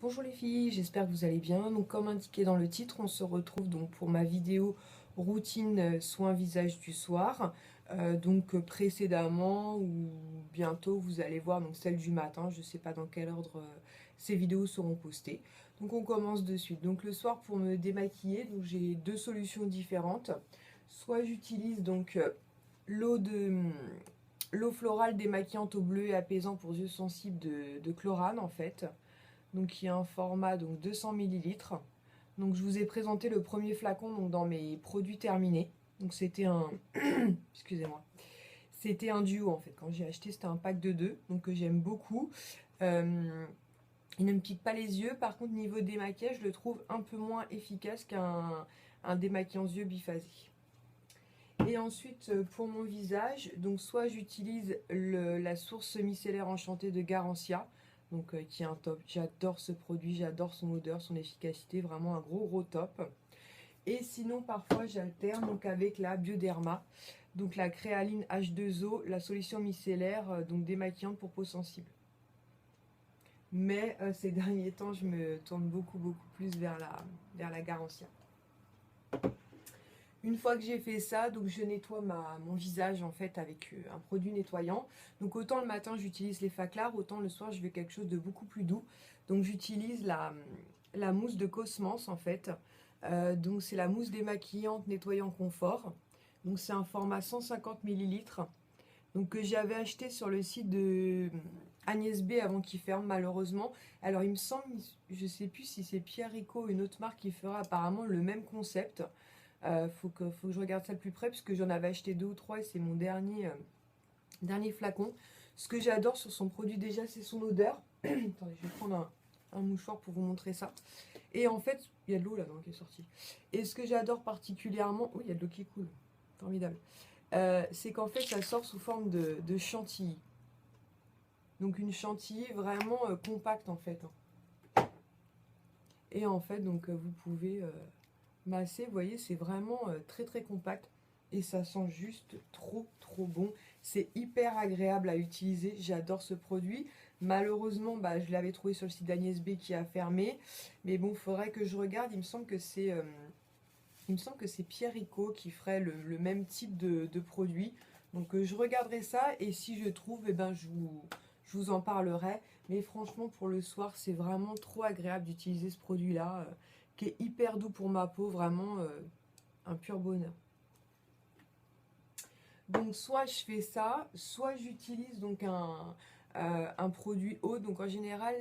Bonjour les filles, j'espère que vous allez bien. Donc comme indiqué dans le titre, on se retrouve donc pour ma vidéo routine soins visage du soir. Précédemment ou bientôt vous allez voir donc celle du matin. Je ne sais pas dans quel ordre ces vidéos seront postées. Donc on commence de suite. Donc le soir pour me démaquiller, donc j'ai deux solutions différentes. Soit j'utilise donc l'eau florale démaquillante au bleu et apaisant pour yeux sensibles de Chlorane en fait. Donc qui a un format donc 200 millilitres. Donc je vous ai présenté le premier flacon donc dans mes produits terminés. Donc c'était un excusez-moi. C'était un duo en fait. Quand j'ai acheté, c'était un pack de deux, donc que j'aime beaucoup. Il ne me pique pas les yeux. Par contre, niveau démaquillage, je le trouve un peu moins efficace qu'un démaquillant yeux biphasé. Et ensuite, pour mon visage, donc soit j'utilise la source micellaire enchantée de Garancia, donc qui est un top. J'adore ce produit, j'adore son odeur, son efficacité, vraiment un gros top. Et sinon, parfois, j'alterne donc avec la Bioderma, donc la créaline H2O, la solution micellaire, donc démaquillante pour peau sensible. Mais ces derniers temps, je me tourne beaucoup plus vers la Garancia. Une fois que j'ai fait ça, donc je nettoie mon visage en fait avec un produit nettoyant. Donc autant le matin j'utilise les Faclar, autant le soir je veux quelque chose de beaucoup plus doux. Donc j'utilise la mousse de Cosmos en fait. Donc c'est la mousse démaquillante nettoyant confort. Donc c'est un format 150 millilitres. Donc que j'avais acheté sur le site de Agnès B avant qu'il ferme malheureusement. Alors il me semble, je sais plus si c'est Pierre Rico, une autre marque qui fera apparemment le même concept. Faut que je regarde ça de plus près parce que j'en avais acheté 2 ou 3 et c'est mon dernier flacon. Ce que j'adore sur son produit déjà, c'est son odeur. Attendez, je vais prendre un mouchoir pour vous montrer ça. Et en fait, il y a de l'eau là-dedans qui est sortie. Et ce que j'adore particulièrement, oui, il y a de l'eau qui coule, formidable. C'est qu'en fait, ça sort sous forme de chantilly. Donc une chantilly vraiment compacte en fait. Et en fait, donc vous pouvez masser, vous voyez, c'est vraiment très compact et ça sent juste trop bon. C'est hyper agréable à utiliser, j'adore ce produit. Malheureusement, je l'avais trouvé sur le site d'Agnès B qui a fermé, mais bon, il faudrait que je regarde. Il me semble que c'est Pierre Rico qui ferait le même type de produit. Donc je regarderai ça et si je trouve, je vous en parlerai. Mais franchement, pour le soir, c'est vraiment trop agréable d'utiliser ce produit-là, qui est hyper doux pour ma peau, vraiment un pur bonheur. Donc soit je fais ça, soit j'utilise donc un produit haut. Donc en général,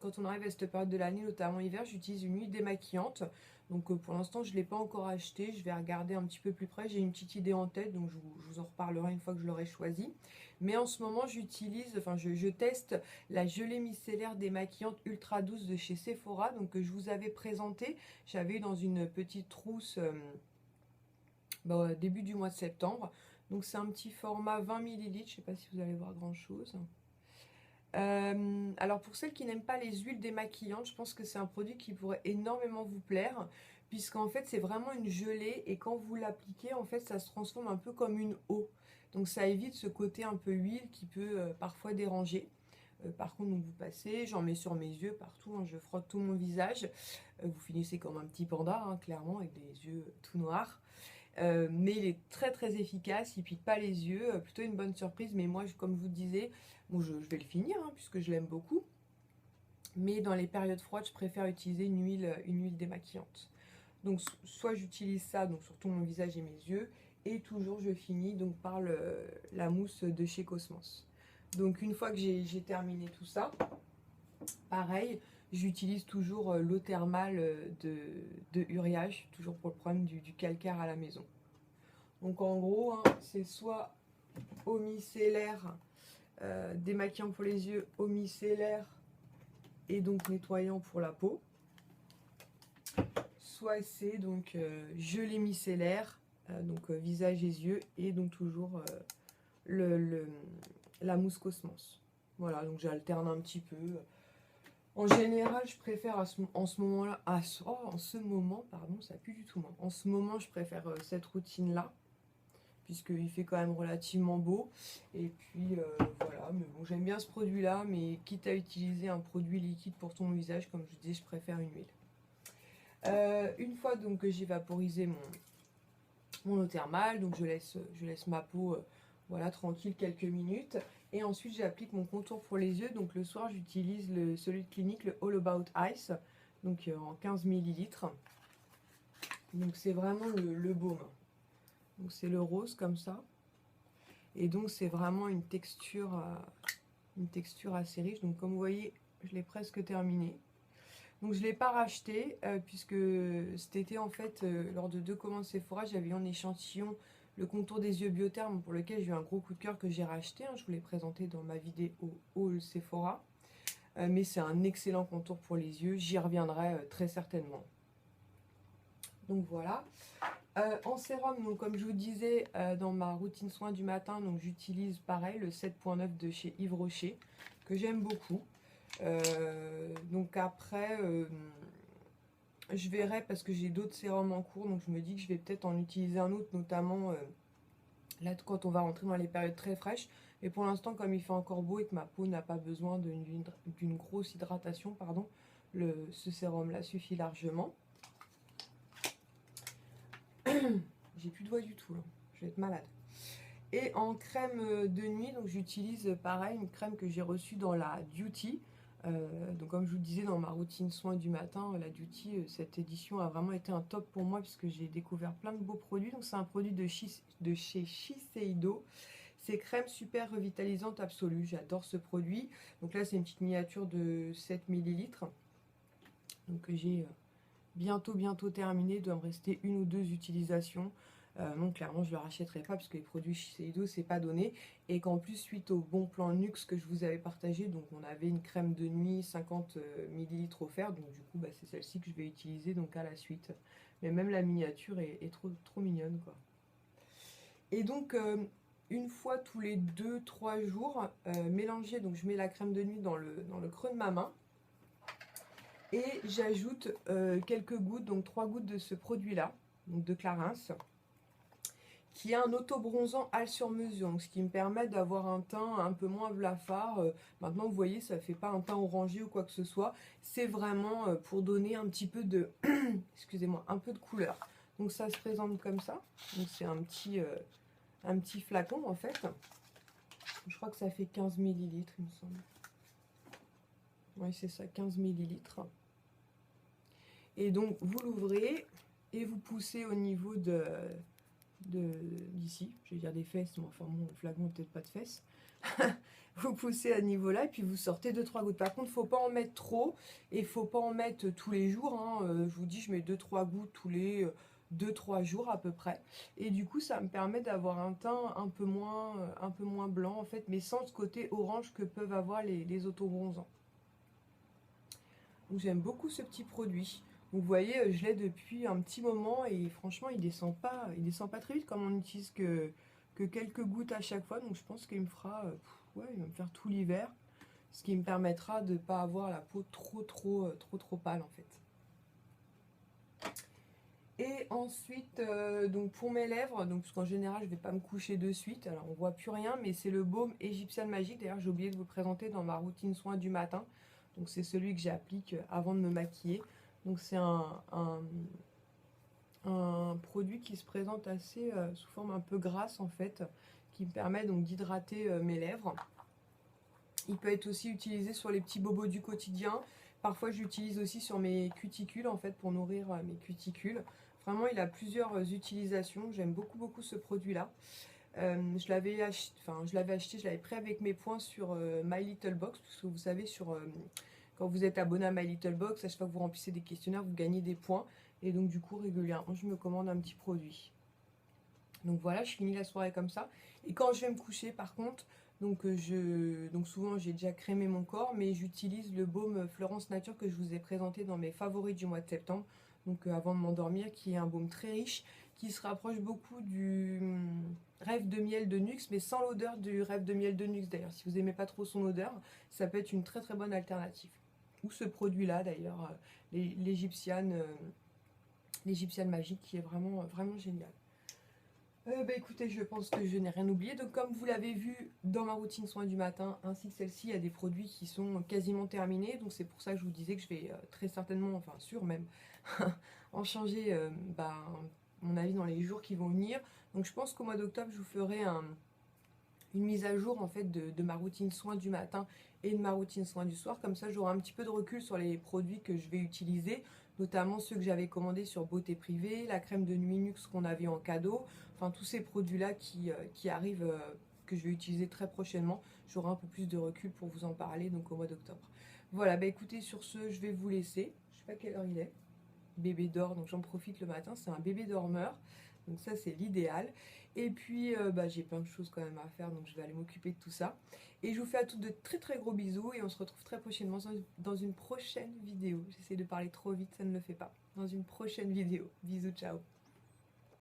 quand on arrive à cette période de l'année, notamment hiver, j'utilise une huile démaquillante. Donc pour l'instant, je ne l'ai pas encore acheté. Je vais regarder un petit peu plus près. J'ai une petite idée en tête, donc je vous en reparlerai une fois que je l'aurai choisi. Mais en ce moment, je teste la gelée micellaire démaquillante ultra douce de chez Sephora. Donc que je vous avais présenté. J'avais eu dans une petite trousse début du mois de septembre. Donc c'est un petit format 20 millilitres. Je ne sais pas si vous allez voir grand chose. Alors pour celles qui n'aiment pas les huiles démaquillantes, je pense que c'est un produit qui pourrait énormément vous plaire, puisqu'en fait c'est vraiment une gelée et quand vous l'appliquez, en fait ça se transforme un peu comme une eau. Donc ça évite ce côté un peu huile qui peut parfois déranger. Par contre, donc vous passez, j'en mets sur mes yeux partout, hein, je frotte tout mon visage. Vous finissez comme un petit panda, hein, clairement, avec des yeux tout noirs. Mais il est très efficace, il pique pas les yeux, plutôt une bonne surprise. Mais moi, comme je vous disais, bon, je vais le finir hein, puisque je l'aime beaucoup. Mais dans les périodes froides, je préfère utiliser une huile démaquillante. Donc soit j'utilise ça donc sur tout mon visage et mes yeux, et toujours je finis donc par la mousse de chez Cosmos. Donc une fois que j'ai terminé tout ça, pareil, j'utilise toujours l'eau thermale de Uriage, toujours pour le problème du calcaire à la maison. Donc en gros, hein, c'est soit eau micellaire, démaquillant pour les yeux, eau micellaire et donc nettoyant pour la peau. Soit c'est donc gelée micellaire, visage et yeux, et donc toujours la mousse Cosmos. Voilà, donc j'alterne un petit peu. En général, je préfère en ce moment-là, en ce moment, pardon, ça pue du tout. En ce moment, je préfère cette routine-là. puisqu'il fait quand même relativement beau. Et puis voilà, mais bon, j'aime bien ce produit-là, mais quitte à utiliser un produit liquide pour ton visage, comme je disais, je préfère une huile. Une fois donc que j'ai vaporisé mon eau thermale, donc je laisse ma peau voilà, tranquille quelques minutes. Et ensuite j'applique mon contour pour les yeux. Donc le soir j'utilise celui de Clinique, le All About Ice, donc en 15 millilitres. Donc c'est vraiment le baume. Donc c'est le rose comme ça. Et donc c'est vraiment une texture assez riche. Donc comme vous voyez, je l'ai presque terminé. Donc je ne l'ai pas racheté puisque cet été en fait, lors de 2 commandes Sephora, j'avais eu en échantillon le contour des yeux Biotherme pour lequel j'ai eu un gros coup de cœur que j'ai racheté. Je vous l'ai présenté dans ma vidéo haul Sephora. Mais c'est un excellent contour pour les yeux. J'y reviendrai très certainement. Donc voilà. En sérum, donc, comme je vous disais, dans ma routine soin du matin, donc j'utilise pareil le 7.9 de chez Yves Rocher, que j'aime beaucoup. Donc après, je verrai parce que j'ai d'autres sérums en cours, donc je me dis que je vais peut-être en utiliser un autre, notamment là quand on va rentrer dans les périodes très fraîches. Mais pour l'instant, comme il fait encore beau et que ma peau n'a pas besoin d'une grosse hydratation, pardon, ce sérum-là suffit largement. J'ai plus de voix du tout, là. Je vais être malade. Et en crème de nuit, donc j'utilise pareil une crème que j'ai reçue dans la Duty. Donc comme je vous le disais dans ma routine soin du matin, la Duty, cette édition a vraiment été un top pour moi puisque j'ai découvert plein de beaux produits. Donc c'est un produit de chez Shiseido. C'est crème super revitalisante absolue. J'adore ce produit. Donc là c'est une petite miniature de 7 millilitres. Donc j'ai bientôt terminé. Il doit me rester 1 ou 2 utilisations. Donc clairement je ne le rachèterai pas parce que les produits Shiseido c'est pas donné, et qu'en plus suite au bon plan luxe que je vous avais partagé, donc on avait une crème de nuit 50 ml offerte, donc du coup bah, c'est celle-ci que je vais utiliser donc à la suite. Mais même la miniature est trop mignonne quoi. Et donc une fois tous les 2-3 jours mélanger, donc je mets la crème de nuit dans le creux de ma main et j'ajoute quelques gouttes, donc 3 gouttes de ce produit là, donc de Clarins, qui est un auto-bronzant à sur mesure, donc ce qui me permet d'avoir un teint un peu moins blafard. Maintenant, vous voyez, ça fait pas un teint orangé ou quoi que ce soit. C'est vraiment pour donner un petit peu de, excusez-moi, un peu de couleur. Donc ça se présente comme ça. Donc c'est un petit flacon en fait. Je crois que ça fait 15 millilitres, il me semble. Oui, c'est ça, 15 millilitres. Et donc vous l'ouvrez et vous poussez au niveau d'ici, je vais dire des fesses, mais enfin bon, le flacon peut-être pas de fesses. Vous poussez à niveau là et puis vous sortez 2-3 gouttes. Par contre, faut pas en mettre trop et faut pas en mettre tous les jours, hein. Je vous dis, je mets 2-3 gouttes tous les 2-3 jours à peu près. Et du coup, ça me permet d'avoir un teint un peu moins blanc en fait, mais sans ce côté orange que peuvent avoir les autobronzants. Donc j'aime beaucoup ce petit produit. Vous voyez, je l'ai depuis un petit moment et franchement, il descend pas très vite comme on n'utilise que quelques gouttes à chaque fois. Donc je pense qu'il me fera, ouais, il va me faire tout l'hiver, ce qui me permettra de ne pas avoir la peau trop pâle en fait. Et ensuite, donc pour mes lèvres, donc parce qu'en général je vais pas me coucher de suite, alors on voit plus rien, mais c'est le baume Égyptienne Magique. D'ailleurs j'ai oublié de vous le présenter dans ma routine soin du matin. Donc c'est celui que j'applique avant de me maquiller. Donc c'est un produit qui se présente assez sous forme un peu grasse en fait, qui me permet donc d'hydrater mes lèvres. Il peut être aussi utilisé sur les petits bobos du quotidien. Parfois j'utilise aussi sur mes cuticules en fait pour nourrir mes cuticules. Vraiment il a plusieurs utilisations. J'aime beaucoup ce produit là. Je l'avais acheté, je l'avais pris avec mes points sur My Little Box, parce que vous savez quand vous êtes abonné à My Little Box, à chaque fois que vous remplissez des questionnaires, vous gagnez des points. Et donc du coup régulièrement je me commande un petit produit. Donc voilà, je finis la soirée comme ça. Et quand je vais me coucher par contre, donc souvent j'ai déjà crémé mon corps, mais j'utilise le baume Florence Nature que je vous ai présenté dans mes favoris du mois de septembre, donc avant de m'endormir, qui est un baume très riche, qui se rapproche beaucoup du rêve de miel de Nuxe, mais sans l'odeur du rêve de miel de Nuxe. D'ailleurs, si vous n'aimez pas trop son odeur, ça peut être une très bonne alternative. Ou ce produit-là d'ailleurs, l'égyptienne magique, qui est vraiment génial. Écoutez, je pense que je n'ai rien oublié. Donc comme vous l'avez vu dans ma routine soins du matin, ainsi que celle-ci, il y a des produits qui sont quasiment terminés. Donc c'est pour ça que je vous disais que je vais très certainement, enfin sûr même, en changer mon avis dans les jours qui vont venir. Donc je pense qu'au mois d'octobre, je vous ferai une mise à jour en fait de ma routine soins du matin et de ma routine soins du soir. Comme ça, j'aurai un petit peu de recul sur les produits que je vais utiliser, notamment ceux que j'avais commandés sur Beauté Privée, la crème de nuit Nuxe qu'on avait en cadeau, enfin tous ces produits-là qui arrivent, que je vais utiliser très prochainement. J'aurai un peu plus de recul pour vous en parler donc au mois d'octobre. Voilà, écoutez, sur ce, je vais vous laisser. Je sais pas quelle heure il est. Bébé dort, donc j'en profite le matin, c'est un bébé dormeur, donc ça c'est l'idéal. Et puis j'ai plein de choses quand même à faire, donc je vais aller m'occuper de tout ça. Et je vous fais à toutes de très très gros bisous et on se retrouve très prochainement dans une prochaine vidéo. J'essaie de parler trop vite, ça ne le fait pas. Dans une prochaine vidéo. Bisous, ciao.